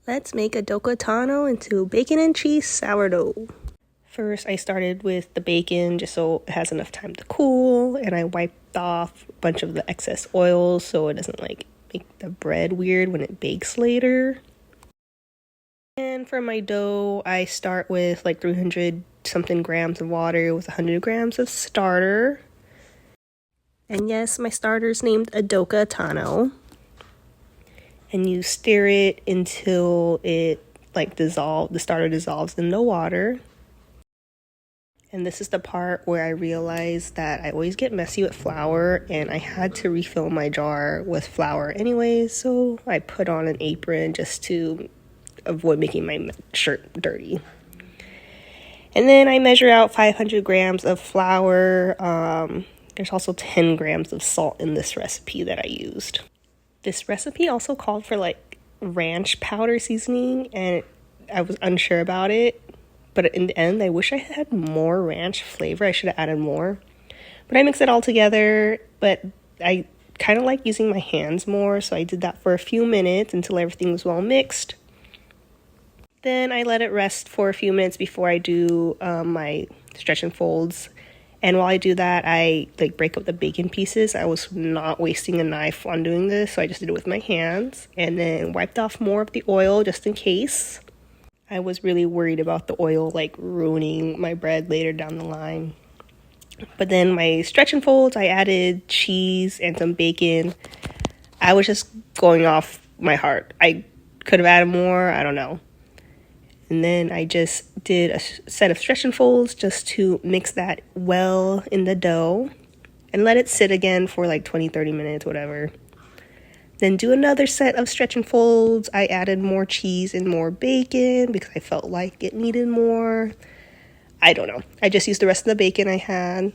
Let's make a docatano into bacon and cheese sourdough. First, I started with the bacon just so it has enough time to cool, and I wiped off a bunch of the excess oil so it doesn't like make the bread weird when it bakes later. And for my dough, I start with like 300 something grams of water with 100 grams of starter. And yes, my starter is named a docatano. And you stir it until it like the starter dissolves in the water. And this is the part where I realized that I always get messy with flour, and I had to refill my jar with flour anyways, so I put on an apron just to avoid making my shirt dirty. And then I measure out 500 grams of flour. There's also 10 grams of salt in this recipe that I used. This recipe also called for like ranch powder seasoning, and I was unsure about it. But in the end, I wish I had more ranch flavor. I should have added more. But I mixed it all together. But I kind of like using my hands more. So I did that for a few minutes until everything was well mixed. Then I let it rest for a few minutes before I do my stretch and folds. And while I do that, I like break up the bacon pieces. I was not wasting a knife on doing this. So I just did it with my hands. And then wiped off more of the oil just in case. I was really worried about the oil like ruining my bread later down the line. But then my stretch and folds, I added cheese and some bacon. I was just going off my heart. I could have added more, I don't know. And then I just did a set of stretch and folds just to mix that well in the dough and let it sit again for like 20-30 minutes, whatever. Then do another set of stretch and folds. I added more cheese and more bacon because I felt like it needed more. I don't know. I just used the rest of the bacon I had.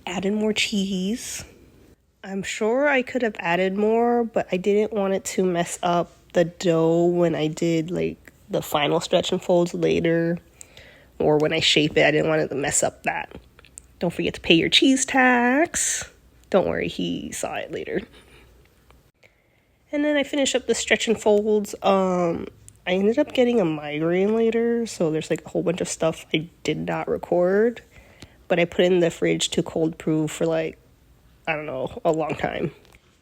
Added more cheese. I'm sure I could have added more, but I didn't want it to mess up the dough when I did like the final stretch and folds later. Or when I shape it, I didn't want it to mess up that. Don't forget to pay your cheese tax. Don't worry, he saw it later. And then I finished up the stretch and folds. I ended up getting a migraine later, so there's like a whole bunch of stuff I did not record. But I put it in the fridge to cold proof for like, I don't know, a long time.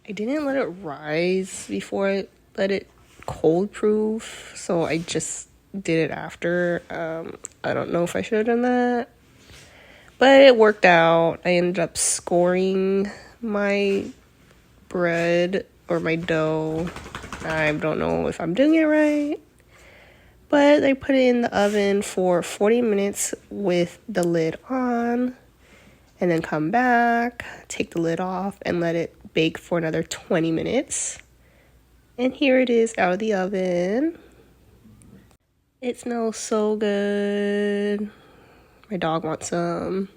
I didn't let it rise before I let it cold proof, so I just did it after. I don't know if I should have done that. But it worked out. I ended up scoring my bread or my dough. I don't know if I'm doing it right, but I put it in the oven for 40 minutes with the lid on, and then come back, take the lid off, and let it bake for another 20 minutes. And here it is out of the oven. It smells so good. My dog wants some.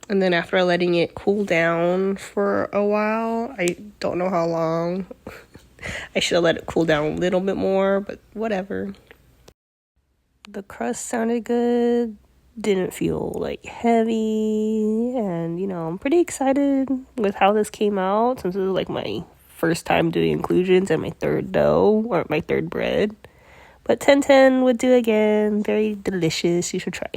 And then after letting it cool down for a while, I don't know how long. I should have let it cool down a little bit more, but whatever. The crust sounded good. Didn't feel like heavy. And, I'm pretty excited with how this came out since it was like my first time doing inclusions and my third dough or my third bread. But 10/10 would do again. Very delicious. You should try.